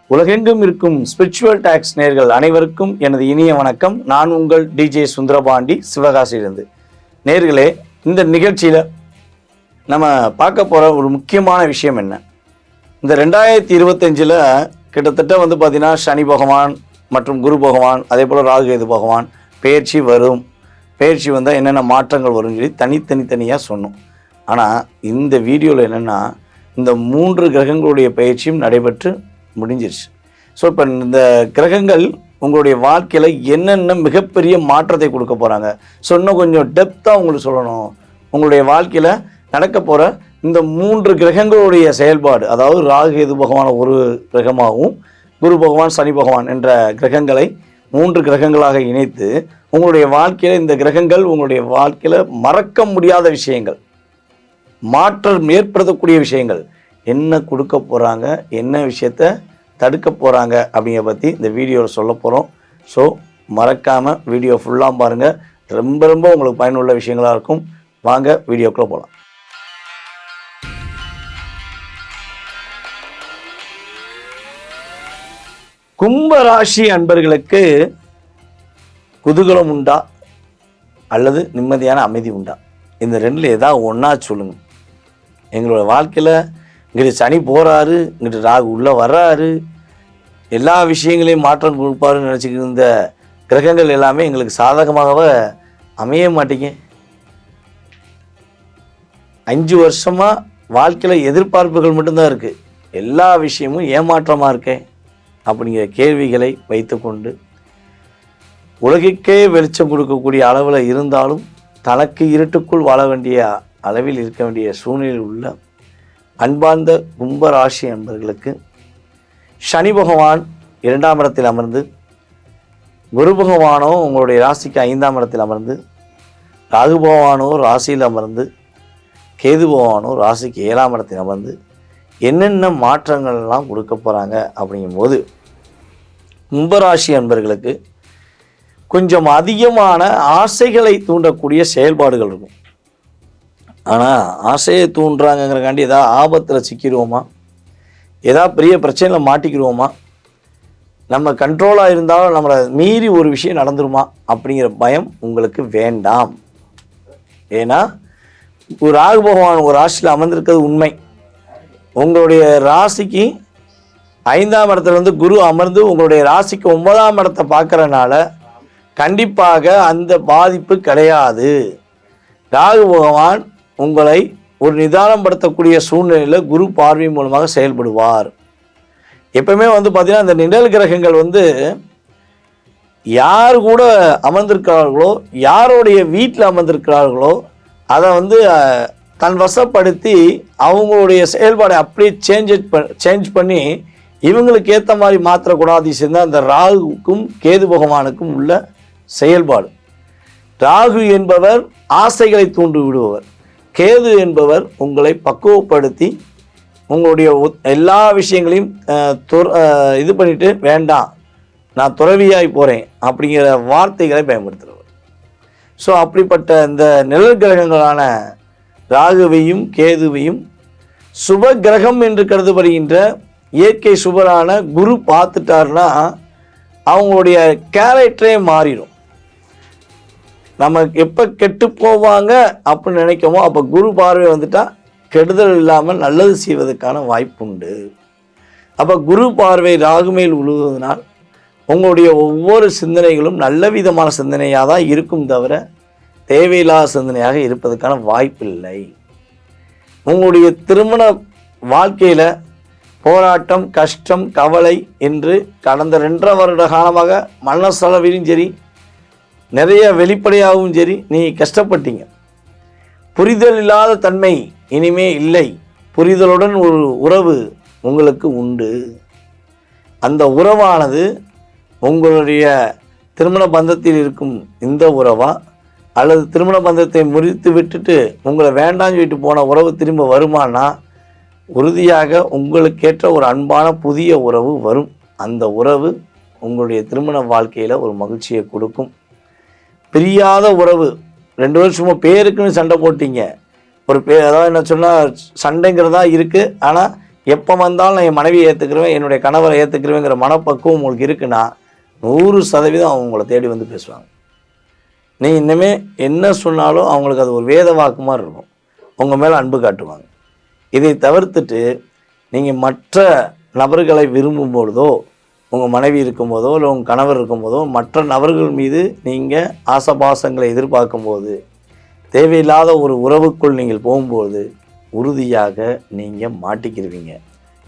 உலகெங்கும் இருக்கும் spiritual tax நேயர்கள் அனைவருக்கும் எனது இனிய வணக்கம். நான் உங்கள் டிஜே சுந்தரபாண்டி, சிவகாசியிலிருந்து. நேயர்களே, இந்த நிகழ்ச்சியில் நம்ம பார்க்க போகிற ஒரு முக்கியமான விஷயம் என்ன, இந்த 2025 கிட்டத்தட்ட பார்த்திங்கன்னா சனி பகவான் மற்றும் குரு பகவான், அதே போல் ராகு கேது பகவான் பெயர்ச்சி வரும். பெயர்ச்சி வந்தால் என்னென்ன மாற்றங்கள் வரும்னு சொல்லி தனித்தனியாக சொன்னோம். ஆனால் இந்த வீடியோவில் என்னென்னா, இந்த 3 கிரகங்களுடைய பயிற்சியும் நடைபெற்று முடிஞ்சிருச்சு. ஸோ இப்போ இந்த கிரகங்கள் உங்களுடைய வாழ்க்கையில் என்னென்ன மிகப்பெரிய மாற்றத்தை கொடுக்க போகிறாங்க, ஸோ இன்னும் கொஞ்சம் டெப்த்தாக உங்களுக்கு சொல்லணும். உங்களுடைய வாழ்க்கையில் நடக்க போகிற இந்த 3 கிரகங்களுடைய செயல்பாடு, அதாவது ராகு கேது பகவான் ஒரு கிரகமாகவும் குரு பகவான் சனி பகவான் என்ற கிரகங்களை 3 கிரகங்களாக இணைத்து உங்களுடைய வாழ்க்கையில் இந்த கிரகங்கள் உங்களுடைய வாழ்க்கையில் மறக்க முடியாத விஷயங்கள், மாற்றம் ஏற்படுத்தக்கூடிய விஷயங்கள் என்ன கொடுக்க போகிறாங்க, என்ன விஷயத்தை தடுக்க போகிறாங்க அப்படிங்கிற பற்றி இந்த வீடியோவில் சொல்ல போகிறோம். ஸோ மறக்காமல் வீடியோ ஃபுல்லாக பாருங்கள். ரொம்ப உங்களுக்கு பயனுள்ள விஷயங்களாக இருக்கும். வாங்க வீடியோக்குள்ளே போகலாம். கும்பராசி அன்பர்களுக்கு குதூகலம் உண்டா அல்லது நிம்மதியான அமைதி உண்டா? இந்த ரெண்டில் ஏதாவது ஒன்றா சொல்லுங்கள். எங்களோட வாழ்க்கையில் இங்கிட்டு சனி போகிறாரு, இங்கிட்டு ராகு உள்ளே வர்றாரு, எல்லா விஷயங்களையும் மாற்றம் கொடுப்பாருன்னு நினச்சிக்கிட்டு இருந்த கிரகங்கள் எல்லாமே எங்களுக்கு சாதகமாகவே அமைய மாட்டேங்க. 5 வருஷமாக வாழ்க்கையில் எதிர்பார்ப்புகள் மட்டும்தான் இருக்குது, எல்லா விஷயமும் ஏமாற்றமாக இருக்கேன் அப்படிங்கிற கேள்விகளை வைத்துக்கொண்டு உலகிற்கே வெளிச்சம் கொடுக்கக்கூடிய அளவில் இருந்தாலும் தனக்கு இருட்டுக்குள் வாழ வேண்டிய அளவில் இருக்க வேண்டிய சூழ்நிலையில் உள்ள அன்பார்ந்த கும்பராசி அன்பர்களுக்கு சனி பகவான் 2ஆம் இடத்தில் அமர்ந்து, குரு பகவானோ உங்களுடைய ராசிக்கு 5ஆம் இடத்தில் அமர்ந்து, ராகு பகவானோ ராசியில் அமர்ந்து, கேது பகவானோ ராசிக்கு 7ஆம் இடத்தில் அமர்ந்து என்னென்ன மாற்றங்கள்லாம் கொடுக்க போகிறாங்க அப்படிங்கும்போது, கும்பராசி அன்பர்களுக்கு கொஞ்சம் அதிகமான ஆசைகளை தூண்டக்கூடிய செயல்பாடுகள் இருக்கும். ஆனால் ஆசையை தூண்டுறாங்கிறக்காண்டி ஏதாவது ஆபத்தில் சிக்கிடுவோமா, ஏதாவது பெரிய பிரச்சனையில் மாட்டிக்கிடுவோமா, நம்ம கண்ட்ரோலாக இருந்தாலும் நம்மளை மீறி ஒரு விஷயம் நடந்துருமா அப்படிங்கிற பயம் உங்களுக்கு வேண்டாம். ஏன்னா ஒரு ராகு பகவான் ஒரு ராசியில் அமர்ந்திருக்கிறது உண்மை. உங்களுடைய ராசிக்கு 5ஆம் இடத்துல குரு அமர்ந்து உங்களுடைய ராசிக்கு 9ஆம் இடத்தை பார்க்குறனால கண்டிப்பாக அந்த பாதிப்பு கிடையாது. ராகு பகவான் உங்களை ஒரு நிதானப்படுத்தக்கூடிய சூழ்நிலையில் குரு பார்வை மூலமாக செயல்படுவார். எப்பவுமே பார்த்தீங்கன்னா இந்த நிழல் கிரகங்கள் யார் கூட அமர்ந்திருக்கிறார்களோ, யாருடைய வீட்டில் அமர்ந்திருக்கிறார்களோ அதை தன் வசப்படுத்தி அவங்களுடைய செயல்பாடை அப்படியே சேஞ்ச் பண்ணி இவங்களுக்கு ஏற்ற மாதிரி மாற்றக்கூடாது. சேர்ந்தால் அந்த ராகுக்கும் கேது பகவானுக்கும் உள்ள செயல்பாடு. ராகு என்பவர் ஆசைகளை தூண்டி விடுபவர், கேது என்பவர் உங்களை பக்குவப்படுத்தி உங்களுடைய எல்லா விஷயங்களையும் இது பண்ணிட்டு வேண்டாம் நான் துறவியாய் போகிறேன் அப்படிங்கிற வார்த்தைகளை பயன்படுத்துகிறவர். ஸோ அப்படிப்பட்ட இந்த நிழல் கிரகங்களான ராகுவையும் கேதுவையும் சுப கிரகம் என்று கருதப்படுகின்ற இயற்கை சுபரான குரு பார்த்துட்டாருன்னா அவங்களுடைய கேரக்டரே மாறிடும். நம்ம எப்போ கெட்டு போவாங்க அப்படின்னு நினைக்கமோ அப்போ குரு பார்வை வந்துட்டால் கெடுதல் இல்லாமல் நல்லது செய்வதற்கான வாய்ப்பு உண்டு. அப்போ குரு பார்வை ராகு மேல் உழுவதனால் உங்களுடைய ஒவ்வொரு சிந்தனைகளும் நல்ல விதமான சிந்தனையாக தான் இருக்கும், தவிர தேவையில்லாத சிந்தனையாக இருப்பதற்கான வாய்ப்பு இல்லை. உங்களுடைய திருமண வாழ்க்கையில் போராட்டம், கஷ்டம், கவலை என்று கடந்த 2.5 வருட காலமாக மனசளவிலும் சரி, நிறைய வெளிப்படையாகவும் சரி நீங்கள் கஷ்டப்பட்டீங்க. புரிதல் இல்லாத தன்மை இனிமே இல்லை. புரிதலுடன் ஒரு உறவு உங்களுக்கு உண்டு. அந்த உறவானது உங்களுடைய திருமண பந்தத்தில் இருக்கும் இந்த உறவா, அல்லது திருமண பந்தத்தை முறித்து விட்டுட்டு உங்களை வேண்டாம்னு சொல்லிட்டு போன உறவு திரும்ப வருமானா, உறுதியாக உங்களுக்கேற்ற ஒரு அன்பான புதிய உறவு வரும். அந்த உறவு உங்களுடைய திருமண வாழ்க்கையில் ஒரு மகிழ்ச்சியை கொடுக்கும். பிரியாத உறவு, 2 வருஷமா பேருக்குன்னு சண்டை போட்டீங்க, ஒரு அதாவது என்ன சொன்னால் சண்டைங்கிறதா இருக்குது, ஆனால் எப்போ வந்தாலும் நான் என் மனைவியை ஏற்றுக்கிறேன், என்னுடைய கணவரை ஏற்றுக்கிறேங்கிற மனப்பக்குவம் உங்களுக்கு இருக்குன்னா 100% அவங்க உங்களை தேடி வந்து பேசுவாங்க. நீ இன்னுமே என்ன சொன்னாலும் அவங்களுக்கு அது ஒரு வேத வாக்கு மாதிரி இருக்கும். உங்கள் மேலே அன்பு காட்டுவாங்க. இதை தவிர்த்துட்டு நீங்கள் மற்ற நபர்களை விரும்பும் பொழுதோ, உங்கள் மனைவி இருக்கும்போதோ இல்லை உங்கள் கணவர் இருக்கும்போதோ மற்ற நபர்கள் மீது நீங்கள் ஆசபாசங்களை எதிர்பார்க்கும்போது, தேவையில்லாத ஒரு உறவுக்குள் நீங்கள் போகும்போது உறுதியாக நீங்கள் மாட்டிக்கிருவீங்க.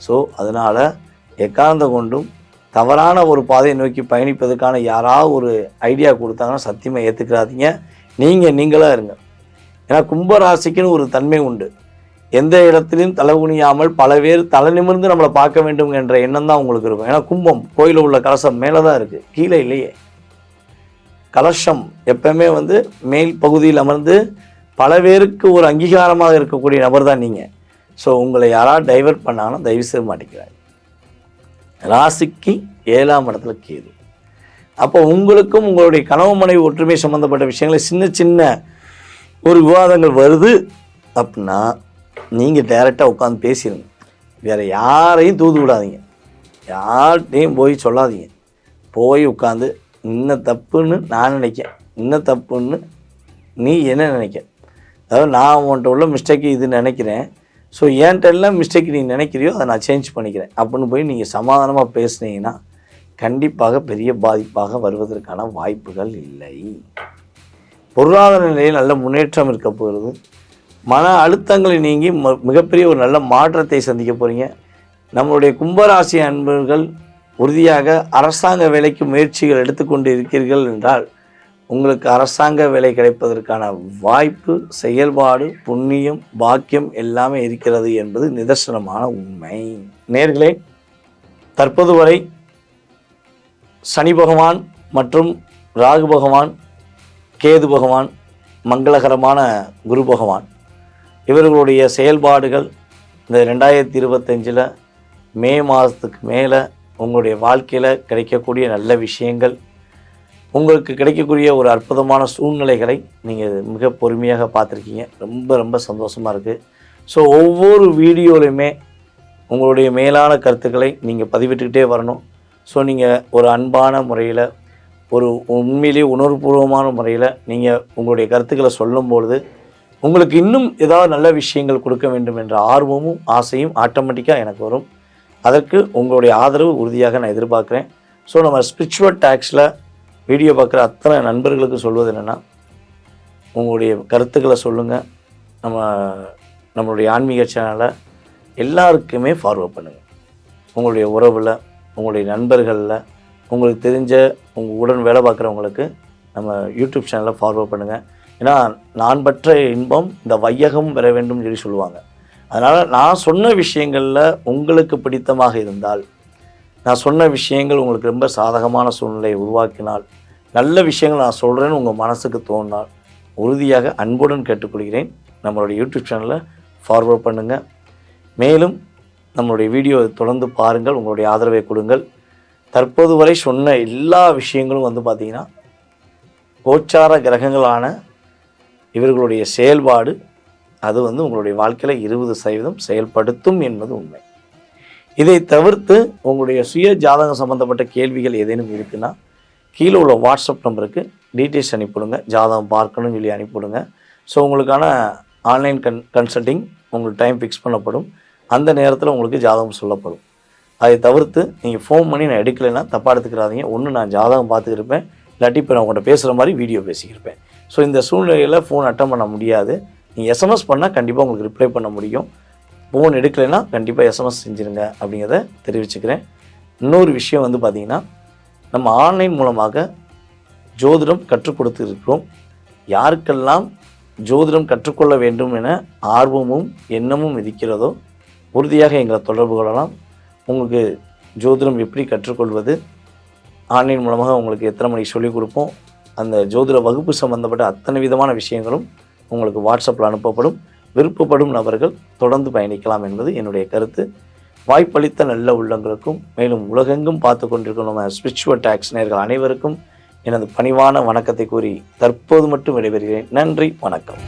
ஸோ அதனால் எக்காரணத்தை கொண்டும் தவறான ஒரு பாதையை நோக்கி பயணிப்பதற்கான யாராவது ஒரு ஐடியா கொடுத்தாங்கன்னா சத்தியமாக ஏற்றுக்கிறாதீங்க. நீங்களாக இருங்க. ஏன்னா கும்பராசிக்குன்னு ஒரு தன்மை உண்டு. எந்த இடத்துலையும் தலை குனியாமல் பல பேர் தலை நிமிர்ந்து நம்மளை பார்க்க வேண்டும் என்ற எண்ணம் தான் உங்களுக்கு இருக்கும். ஏன்னா கும்பம் கோயிலில் உள்ள கலசம் மேலே தான் இருக்குது, கீழே இல்லையே. கலசம் எப்பவுமே மேல் பகுதியில் அமர்ந்து பல பேருக்கு ஒரு அங்கீகாரமாக இருக்கக்கூடிய நபர் தான் நீங்கள். ஸோ உங்களை யாராவது டைவர்ட் பண்ணாங்கன்னா தயவு செய்ய மாட்டேங்கிறாங்க. ராசிக்கு 7ஆம் இடத்துல கேது. அப்போ உங்களுக்கும் உங்களுடைய கணவன் மனைவி ஒற்றுமை சம்மந்தப்பட்ட விஷயங்களை சின்ன சின்ன ஒரு விவாதங்கள் வருது அப்படின்னா நீங்கள் டைரெக்டாக உட்காந்து பேசிடுங்க. வேறு யாரையும் தூது விடாதீங்க, யார்கிட்டையும் போய் சொல்லாதீங்க. போய் உட்காந்து இன்னும் தப்புன்னு நான் நினைக்கிறேன், இன்னும் தப்புன்னு நீ என்ன நினைக்க, அதாவது நான் உன்கிட்ட உள்ள மிஸ்டேக்கு இது நினைக்கிறேன், ஸோ என்கிட்ட எல்லாம் மிஸ்டேக் நீ நினைக்கிறியோ அதை நான் சேஞ்ச் பண்ணிக்கிறேன் அப்படின்னு போய் நீங்கள் சமாதானமாக பேசுனீங்கன்னா கண்டிப்பாக பெரிய பாதிப்பாக வருவதற்கான வாய்ப்புகள் இல்லை. பொருளாதார நிலையில் நல்ல முன்னேற்றம் இருக்க போகிறது. மன அழுத்தங்களை நீங்கி மிகப்பெரிய ஒரு நல்ல மாற்றத்தை சந்திக்க போகிறீங்க. நம்மளுடைய கும்பராசி அன்பர்கள் உறுதியாக அரசாங்க வேலைக்கு முயற்சிகள் எடுத்துக்கொண்டு இருக்கிறீர்கள் என்றால் உங்களுக்கு அரசாங்க வேலை கிடைப்பதற்கான வாய்ப்பு, செயல்பாடு, புண்ணியம், பாக்கியம் எல்லாமே இருக்கிறது என்பது நிதர்சனமான உண்மை. நேர்களே, தற்போது வரை சனி பகவான் மற்றும் ராகு பகவான், கேது பகவான், மங்களகரமான குரு பகவான் இவர்களுடைய செயல்பாடுகள் இந்த 2025 மே மாதத்துக்கு மேலே உங்களுடைய வாழ்க்கையில் கிடைக்கக்கூடிய நல்ல விஷயங்கள், உங்களுக்கு கிடைக்கக்கூடிய ஒரு அற்புதமான சூழ்நிலைகளை நீங்கள் மிக பொறுமையாக பார்த்துருக்கீங்க. ரொம்ப ரொம்ப சந்தோஷமாக இருக்குது. ஸோ ஒவ்வொரு வீடியோலையுமே உங்களுடைய மேலான கருத்துக்களை நீங்கள் பதிவிட்டுக்கிட்டே வரணும். ஸோ நீங்கள் ஒரு அன்பான முறையில், ஒரு உண்மையிலேயே உணர்வுபூர்வமான முறையில் நீங்கள் உங்களுடைய கருத்துக்களை சொல்லும்பொழுது உங்களுக்கு இன்னும் ஏதாவது நல்ல விஷயங்கள் கொடுக்க வேண்டும் என்ற ஆர்வமும் ஆசையும் ஆட்டோமேட்டிக்காக எனக்கு வரும். அதற்கு உங்களுடைய ஆதரவு உறுதியாக நான் எதிர்பார்க்குறேன். ஸோ நம்ம ஸ்பிரிச்சுவல் டாக்ஸில் வீடியோ பார்க்குற அத்தனை நண்பர்களுக்கு சொல்வது என்னென்னா, உங்களுடைய கருத்துக்களை சொல்லுங்கள். நம்மளுடைய ஆன்மீக சேனலை எல்லாருக்குமே ஃபார்வர்ட் பண்ணுங்கள். உங்களுடைய உறவில், உங்களுடைய நண்பர்களில், உங்களுக்கு தெரிஞ்ச உங்கள் உடன் வேலை பார்க்குறவங்களுக்கு நம்ம யூடியூப் சேனலை ஃபார்வர்ட் பண்ணுங்கள். ஏன்னா நான் பெற்ற இன்பம் இந்த வையகம் பெற வேண்டும் சொல்லி சொல்லுவாங்க. அதனால் நான் சொன்ன விஷயங்களில் உங்களுக்கு பிடித்தமாக இருந்தால், நான் சொன்ன விஷயங்கள் உங்களுக்கு ரொம்ப சாதகமான சூழ்நிலையை உருவாக்கினால், நல்ல விஷயங்கள் நான் சொல்கிறேன்னு உங்கள் மனசுக்கு தோன்றினால் உறுதியாக அன்புடன் கேட்டுக்கொள்கிறேன், நம்மளுடைய யூடியூப் சேனலை ஃபார்வர்ட் பண்ணுங்கள். மேலும் நம்மளுடைய வீடியோவை தொடர்ந்து பாருங்கள், உங்களுடைய ஆதரவை கொடுங்கள். தற்போது வரை சொன்ன எல்லா விஷயங்களும் பார்த்திங்கன்னா கோச்சார கிரகங்களான இவர்களுடைய செயல்பாடு அது உங்களுடைய வாழ்க்கையில் 20% செயல்படுத்தும் என்பது உண்மை. இதை தவிர்த்து உங்களுடைய சுய ஜாதகம் சம்பந்தப்பட்ட கேள்விகள் ஏதேனும் இருக்குன்னா கீழே உள்ள வாட்ஸ்அப் நம்பருக்கு டீட்டெயில்ஸ் அனுப்பிவிடுங்க. ஜாதகம் பார்க்கணும்னு சொல்லி அனுப்பிவிடுங்க. ஸோ உங்களுக்கான ஆன்லைன் கன்சல்ட்டிங் உங்களுக்கு டைம் ஃபிக்ஸ் பண்ணப்படும். அந்த நேரத்தில் உங்களுக்கு ஜாதகம் சொல்லப்படும். அதை தவிர்த்து நீங்கள் ஃபோன் பண்ணி நான் எடுக்கலைன்னா தப்பாக எடுத்துக்கிறாதீங்க. ஒன்று நான் ஜாதகம் பார்த்துக்கிருப்பேன், இல்லாட்டி இப்போ நான் உங்கள்கிட்ட பேசுகிற மாதிரி வீடியோ பேசிக்கிருப்பேன். ஸோ இந்த சூழ்நிலையில் ஃபோன் அட்டன் பண்ண முடியாது. நீங்கள் எஸ்எம்எஸ் பண்ணால் கண்டிப்பாக உங்களுக்கு ரிப்ளை பண்ண முடியும். ஃபோன் எடுக்கலைன்னா கண்டிப்பாக எஸ்எம்எஸ் செஞ்சுருங்க அப்படிங்கிறத தெரிவிச்சுக்கிறேன். இன்னொரு விஷயம் பார்த்திங்கன்னா, நம்ம ஆன்லைன் மூலமாக ஜோதிடம் கற்றுக் கொடுத்துருக்கிறோம். யாருக்கெல்லாம் ஜோதிடம் கற்றுக்கொள்ள வேண்டும் என ஆர்வமும் எண்ணமும் இருக்கிறதோ உறுதியாக எங்களை தொடர்பு கொள்ளலாம். உங்களுக்கு ஜோதிடம் எப்படி கற்றுக்கொள்வது, ஆன்லைன் மூலமாக உங்களுக்கு எத்தனை மணிக்கு சொல்லிக் கொடுப்போம், அந்த ஜோதிட வகுப்பு சம்பந்தப்பட்ட அத்தனை விதமான விஷயங்களும் உங்களுக்கு வாட்ஸ்அப்பில் அனுப்பப்படும். விருப்பப்படும் நபர்கள் தொடர்ந்து பயணிக்கலாம் என்பது என்னுடைய கருத்து. வாய்ப்பளித்த நல்ல உள்ளங்களுக்கும் மேலும் உலகெங்கும் பார்த்து கொண்டிருக்கும் நம்ம ஸ்பிரிச்சுவல் டாக்ஸ் நேயர்கள் அனைவருக்கும் எனது பணிவான வணக்கத்தை கூறி தற்போது மட்டும் விடைபெறுகிறேன். நன்றி, வணக்கம்.